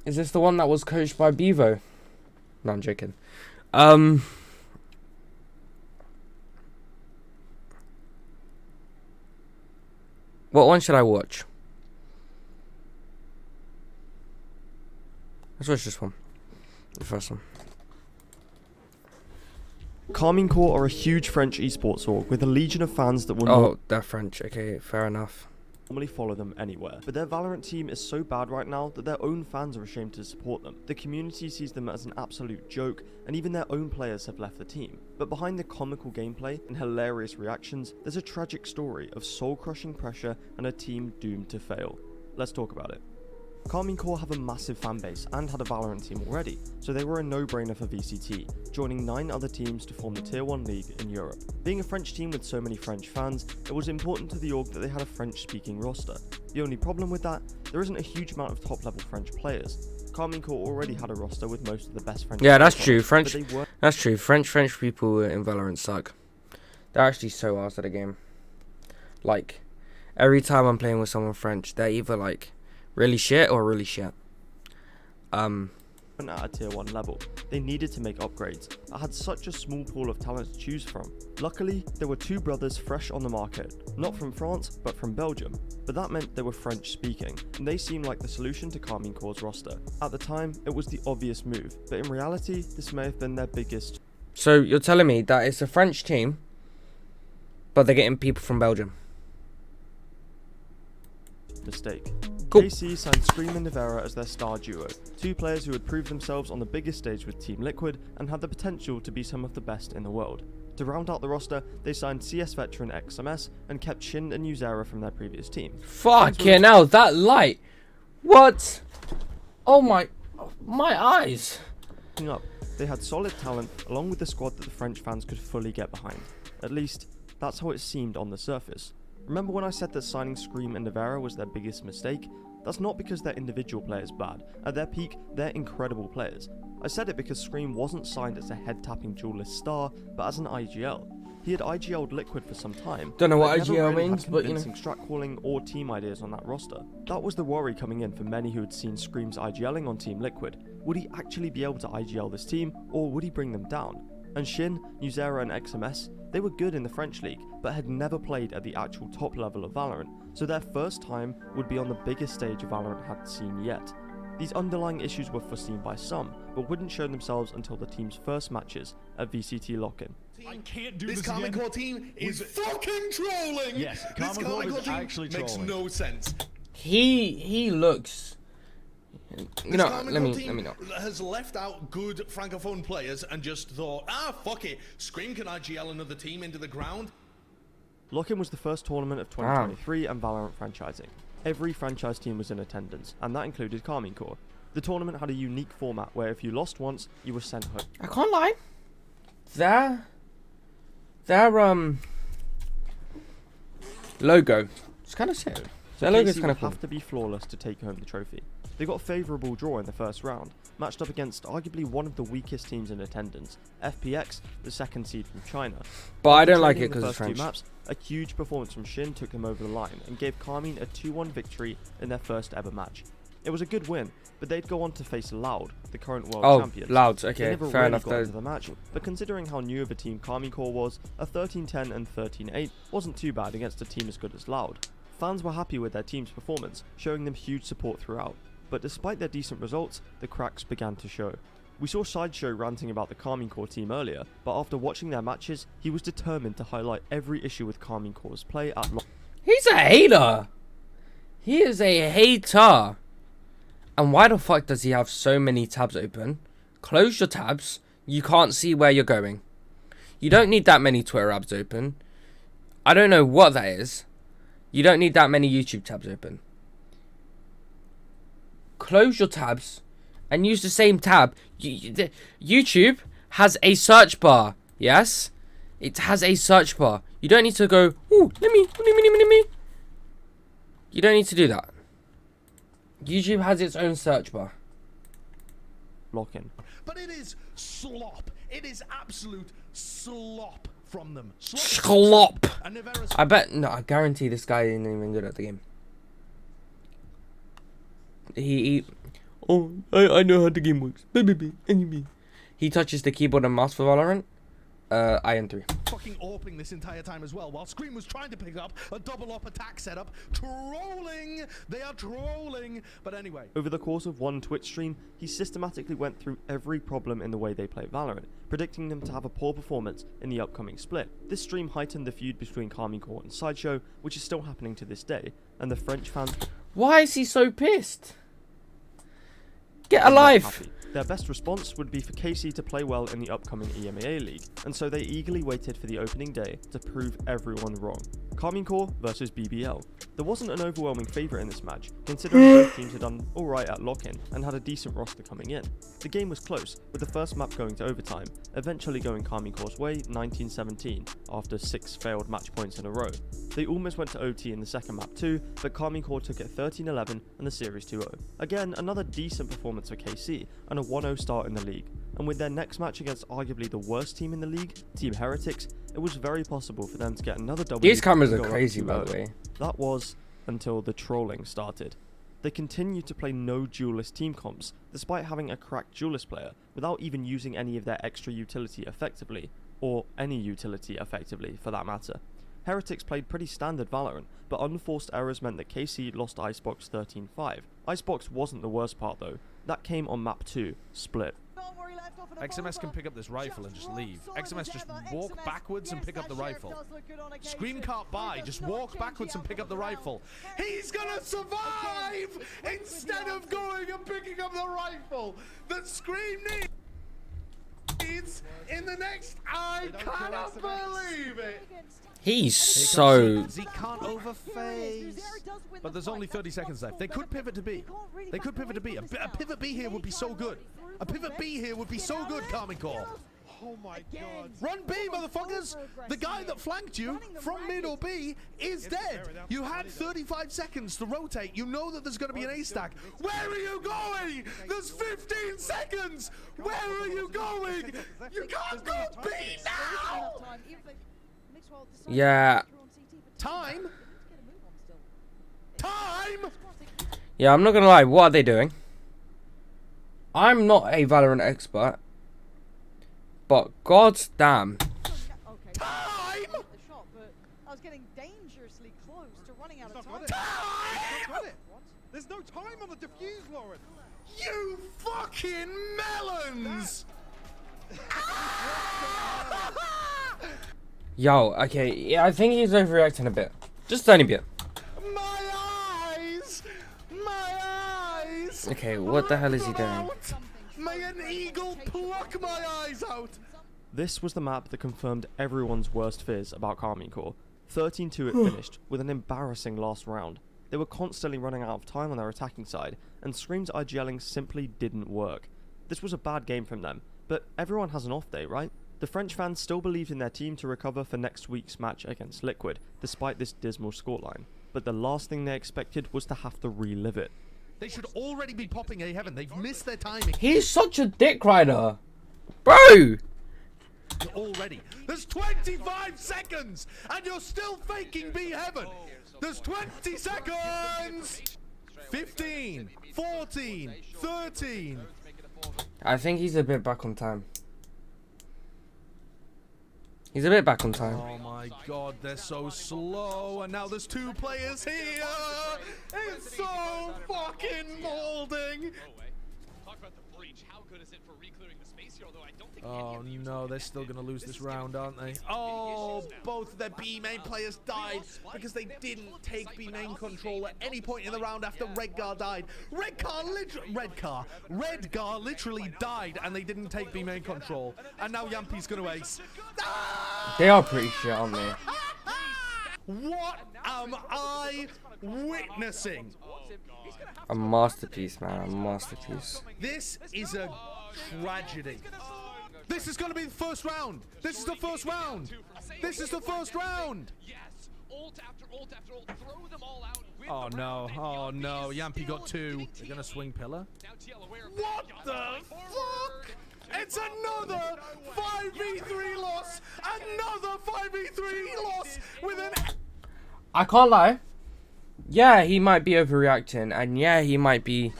Is this the one that was coached by Bevo? No, I'm joking. What one should I watch? Let's watch this one. The first one. Carmine Corps are a huge French esports org with a legion of fans that will Oh, they're French. Okay, fair enough. normally follow them anywhere. But their Valorant team is so bad right now that their own fans are ashamed to support them. The community sees them as an absolute joke, and even their own players have left the team. But behind the comical gameplay and hilarious reactions, there's a tragic story of soul-crushing pressure and a team doomed to fail. Let's talk about it. Carmine Corps have a massive fanbase and had a Valorant team already, so they were a no-brainer for VCT, joining 9 other teams to form the Tier 1 league in Europe. Being a French team with so many French fans, it was important to the org that they had a French-speaking roster. The only problem with that, there isn't a huge amount of top-level French players. Carmine Corps already had a roster with most of the best French Yeah, that's players, true. That's true. French people in Valorant suck. They're actually so arsed at the game. Like, every time I'm playing with someone French, they're either like really shit or really shit. At a tier 1 level. They needed to make upgrades. I had such a small pool of talent to choose from. Luckily, there were 2 brothers fresh on the market, not from France, but from Belgium. But that meant they were French speaking, and they seemed like the solution to Carmine Corps' roster. At the time, it was the obvious move, but in reality, this may have been their biggest. So you're telling me that it's a French team, but they're getting people from Belgium? Mistake. Cool. KC signed Scream and Nivera as their star duo, 2 players who had proved themselves on the biggest stage with Team Liquid and had the potential to be some of the best in the world. To round out the roster, they signed CS veteran XMS and kept Shin and Uzera from their previous team. Fucking hell, that light! What? Oh my eyes! Up, they had solid talent along with the squad that the French fans could fully get behind. At least, that's how it seemed on the surface. Remember when I said that signing Scream and Nivera was their biggest mistake? That's not because their individual players bad. At their peak, they're incredible players. I said it because Scream wasn't signed as a head-tapping duelist star, but as an IGL. He had IGL'd Liquid for some time. Don't know what never IGL really means, had but you know. convincing strat calling or team ideas on that roster. That was the worry coming in for many who had seen Scream's IGLing on Team Liquid. Would he actually be able to IGL this team, or would he bring them down? And Shin, Uzera and XMS, they were good in the French league, but had never played at the actual top level of Valorant, so their first time would be on the biggest stage Valorant had seen yet. These underlying issues were foreseen by some, but wouldn't show themselves until the team's first matches at VCT Lock-In. I can't do this Carmine Corps team is fucking trolling! Yes, this Carmine Corps team actually makes trolling. no sense. He looks. You know, let me know. Has left out good francophone players and just thought, fuck it, Scream can IGL another team into the ground. Lock-In was the first tournament of 2023 and Valorant franchising. Every franchise team was in attendance, and that included Carmine Corps. The tournament had a unique format where if you lost once, you were sent home. I can't lie. Their logo, it's kind of sick. Their logo is kind of cool. Have to be flawless to take home the trophy. They got a favourable draw in the first round, matched up against arguably one of the weakest teams in attendance, FPX, the second seed from China. But I don't like it because it's French. Maps, a huge performance from Shin took them over the line and gave Carmine a 2-1 victory in their first ever match. It was a good win, but they'd go on to face Loud, the current world champions. Loud, okay, they never fair really enough. Got into the match, but considering how new of a team Carmine Corps was, a 13-10 and 13-8 wasn't too bad against a team as good as Loud. Fans were happy with their team's performance, showing them huge support throughout. But despite their decent results, the cracks began to show. We saw Sideshow ranting about the Carmine Corps team earlier, but after watching their matches, he was determined to highlight every issue with Carmine Corps' play at He's a hater! He is a hater! And why the fuck does he have so many tabs open? Close your tabs. You can't see where you're going. You don't need that many Twitter tabs open. I don't know what that is. You don't need that many YouTube tabs open. Close your tabs and use the same tab. YouTube has a search bar. Yes? It has a search bar. You don't need to go, ooh, let me. You don't need to do that. YouTube has its own search bar. Lock-In. But it is slop. It is absolute slop from them. Slop. I guarantee this guy isn't even good at the game. Oh, I know how the game works. He touches the keyboard and mouse for Valorant. IN3. Fucking AWPing this entire time as well, while Scream was trying to pick up a double AWP attack setup. Trolling! They are trolling! But anyway. Over the course of one Twitch stream, he systematically went through every problem in the way they play Valorant, predicting them to have a poor performance in the upcoming split. This stream heightened the feud between Carmine Core and Sideshow, which is still happening to this day, and the French fans... Why is he so pissed? Get alive! Their best response would be for KC to play well in the upcoming EMEA League, and so they eagerly waited for the opening day to prove everyone wrong. Carmine Core versus BBL. There wasn't an overwhelming favourite in this match, considering both teams had done alright at lock-in and had a decent roster coming in. The game was close, with the first map going to overtime, eventually going Carmine Core's way 19-17 after 6 failed match points in a row. They almost went to OT in the second map too, but Carmine Core took it 13-11 and the series 2-0. Again, another decent performance for KC and a 1-0 start in the league. And with their next match against arguably the worst team in the league, Team Heretics, it was very possible for them to get another W. These cameras are crazy, by the way. That was until the trolling started. They continued to play no duelist team comps, despite having a cracked duelist player, without even using any of their extra utility effectively, or any utility effectively for that matter. Heretics played pretty standard Valorant, but unforced errors meant that KC lost Icebox 13-5. Icebox wasn't the worst part though, that came on map 2, Split. XMS can pick up this rifle and just leave. XMS just walk backwards and pick up the rifle. Scream can't buy, just walk backwards and pick up the rifle. He's gonna survive instead of going and picking up the rifle that Scream needs in the next. I cannot believe it. He's so... He can't overphase. But there's only 30 seconds left. They could pivot to B. They could pivot to B. A pivot B here would be so good. A pivot B here would be so good, Carmine Core. Oh my god. Run B, motherfuckers! The guy that flanked you from mid or B is dead. You had 35 seconds to rotate. You know that there's going to be an A stack. Where are you going? There's 15 seconds! Where are you going? You can't go B now! Yeah. Time? Time? Yeah, I'm not gonna lie. What are they doing? I'm not a Valorant expert, but god's damn. Time? I was getting dangerously close to running out of time. Time? There's no time on the defuse, Lauren. You fucking melons! Yo, okay, yeah, I think he's overreacting a bit. Just a tiny bit. My eyes! My eyes! Okay, what the hell is he doing? May an eagle pluck my eyes out! This was the map that confirmed everyone's worst fears about Carmine Core. 13-2 it finished, with an embarrassing last round. They were constantly running out of time on their attacking side, and Scream's IGLing simply didn't work. This was a bad game from them, but everyone has an off day, right? The French fans still believed in their team to recover for next week's match against Liquid, despite this dismal scoreline. But the last thing they expected was to have to relive it. They should already be popping A heaven. They've missed their timing He's such a dick rider. Bro! already. There's 25 seconds and you're still faking B heaven. There's 20 seconds. 15, 14, 13. I think he's a bit back on time. He's a bit back on time. Oh my god, they're so slow, and now there's 2 players here! It's so fucking molding! Oh no, they're still gonna lose this round, aren't they? Oh, both of their B main players died because they didn't take B main control at any point in the round after Redgar died. Redgar literally died and they didn't take B main control. And now Yampi's gonna ace. Ah! They are pretty shit, aren't they? What am I witnessing? A masterpiece, man. A masterpiece. This is a tragedy. This is going to be the first round. This is the first round. This is the first round. Oh no. Oh no. Yampi got 2. They're going to swing pillar. What the fuck? It's another 5v3 loss. Another 5v3 loss with an... I can't lie. Yeah, he might be overreacting, and yeah, he might be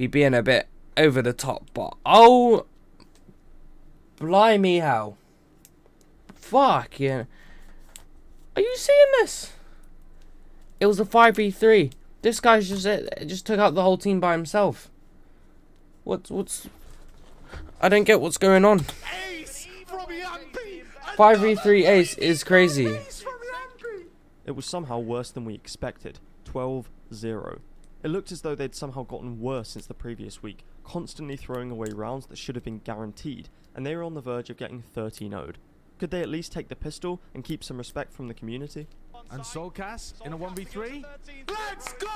be being a bit over the top, but oh, blimey hell. Fuck, yeah. Are you seeing this? It was a 5v3. This guy's just took out the whole team by himself. What's... I don't get what's going on. Ace from Yampi. 5v3 ace is crazy. Ace from Yampi. It was somehow worse than we expected. 12-0. It looked as though they'd somehow gotten worse since the previous week, constantly throwing away rounds that should have been guaranteed, and they were on the verge of getting 13-0'd. Could they at least take the pistol and keep some respect from the community? And Soulcast in a 1v3. Let's go!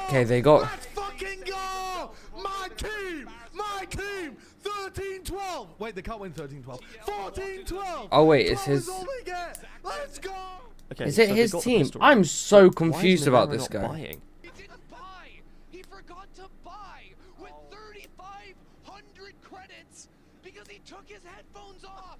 Okay, they got... Let's fucking go! My team! My team! 13-12. Wait, they can't win 13-12. 14-12. Oh wait, it's 12 his... is all they get. Let's go! Okay, Is so it they his got the team? pistol I'm round, so but confused why is about Navarro this not guy. buying? He didn't buy. He forgot to buy with 3,500 credits because he took his headphones off.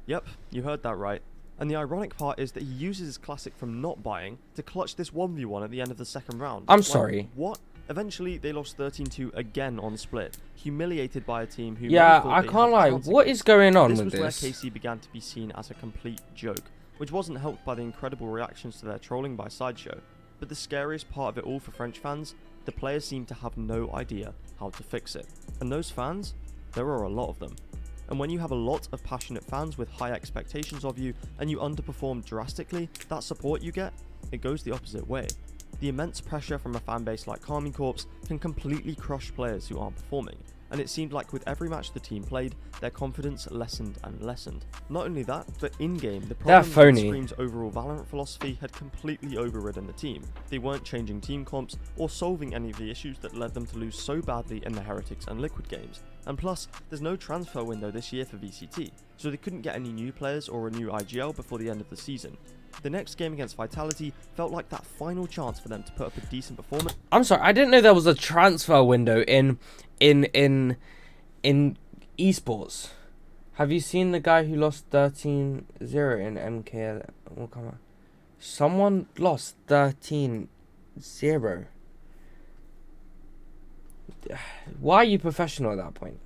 Yep, you heard that right. And the ironic part is that he uses his classic from not buying to clutch this 1v1 at the end of the second round. I'm Like, sorry. What? Eventually, they lost 13-2 again on Split, humiliated by a team who Yeah, many thought I they can't had a lie. chance What against. is going on This with was where this? KC began to be seen as a complete joke, which wasn't helped by the incredible reactions to their trolling by Sideshow. But the scariest part of it all for French fans, the players seemed to have no idea how to fix it. And those fans, there are a lot of them. And when you have a lot of passionate fans with high expectations of you and you underperform drastically, that support you get, it goes the opposite way. The immense pressure from a fanbase like Karmine Corps can completely crush players who aren't performing, and it seemed like with every match the team played, their confidence lessened and lessened. Not only that, but in-game, the They're problem with phony. Scream's overall Valorant philosophy had completely overridden the team. They weren't changing team comps or solving any of the issues that led them to lose so badly in the Heretics and Liquid games. And plus, there's no transfer window this year for VCT, so they couldn't get any new players or a new IGL before the end of the season. The next game against Vitality felt like that final chance for them to put up a decent performance. I'm sorry, I didn't know there was a transfer window in esports. Have you seen the guy who lost 13-0 in MK? Oh, come on. Someone lost 13-0. Why are you professional at that point?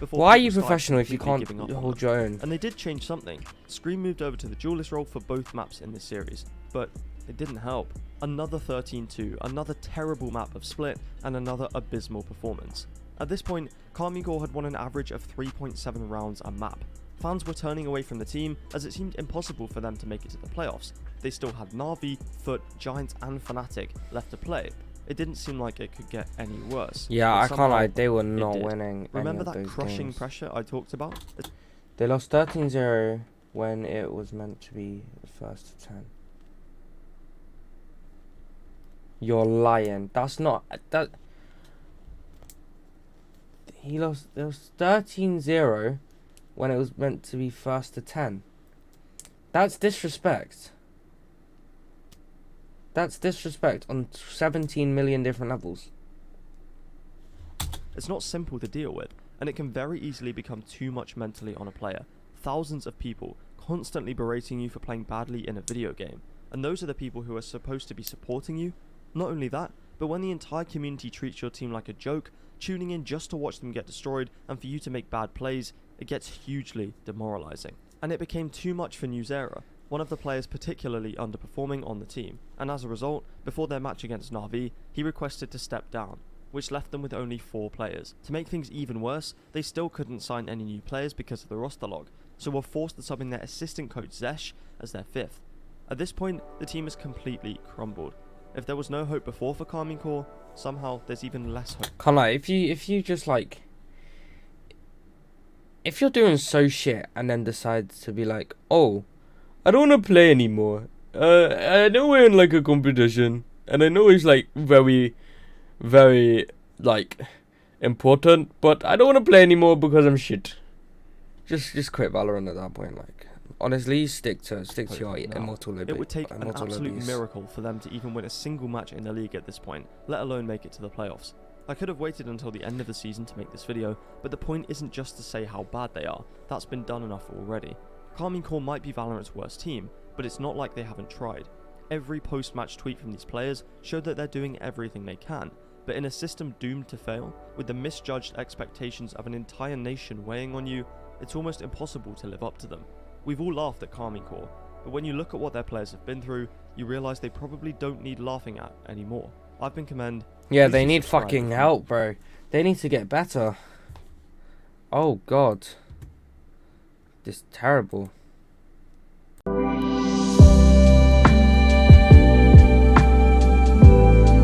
Before Why are you people started professional if you completely can't giving up on hold them. your own? And they did change something. Scream moved over to the duelist role for both maps in this series, but it didn't help. Another 13-2, another terrible map of Split, and another abysmal performance. At this point, Karmine Corps had won an average of 3.7 rounds a map. Fans were turning away from the team as it seemed impossible for them to make it to the playoffs. They still had Na'Vi, Foot, Giants and Fnatic left to play. It didn't seem like it could get any worse. Yeah, but I can't somehow lie, they were it not did. winning. Remember any of that those crushing games. pressure I talked about? They lost 13-0 when it was meant to be the first to 10. You're lying. That's not that. He lost. It was 13-0 when it was meant to be first to 10. That's disrespect. That's disrespect on 17 million different levels. It's not simple to deal with, and it can very easily become too much mentally on a player. Thousands of people constantly berating you for playing badly in a video game, and those are the people who are supposed to be supporting you. Not only that, but when the entire community treats your team like a joke, tuning in just to watch them get destroyed and for you to make bad plays, it gets hugely demoralizing. And it became too much for Newsera, one of the players particularly underperforming on the team, and as a result, before their match against Na'Vi, he requested to step down, which left them with only 4 players. To make things even worse, they still couldn't sign any new players because of the roster log, so were forced to sub in their assistant coach Zesh as their 5th. At this point, the team has completely crumbled. If there was no hope before for Karmine Corps, somehow there's even less hope. Can't lie, if you just like, if you're doing so shit and then decide to be like, oh, I don't want to play anymore. I know we're in like a competition, and I know it's like very, very like important, but I don't want to play anymore because I'm shit. Just quit Valorant at that point. Like, honestly, stick to your immortal lobby. It would take an immortal absolute lobbies. miracle for them to even win a single match in the league at this point, let alone make it to the playoffs. I could have waited until the end of the season to make this video, but the point isn't just to say how bad they are, that's been done enough already. Karmine Corps might be Valorant's worst team, but it's not like they haven't tried. Every post-match tweet from these players showed that they're doing everything they can, but in a system doomed to fail, with the misjudged expectations of an entire nation weighing on you, it's almost impossible to live up to them. We've all laughed at Karmine Corp, but when you look at what their players have been through, you realise they probably don't need laughing at anymore. I've been Commend. Yeah, Please they do need subscribe fucking if you- help, bro. They need to get better. Oh, God. This is terrible.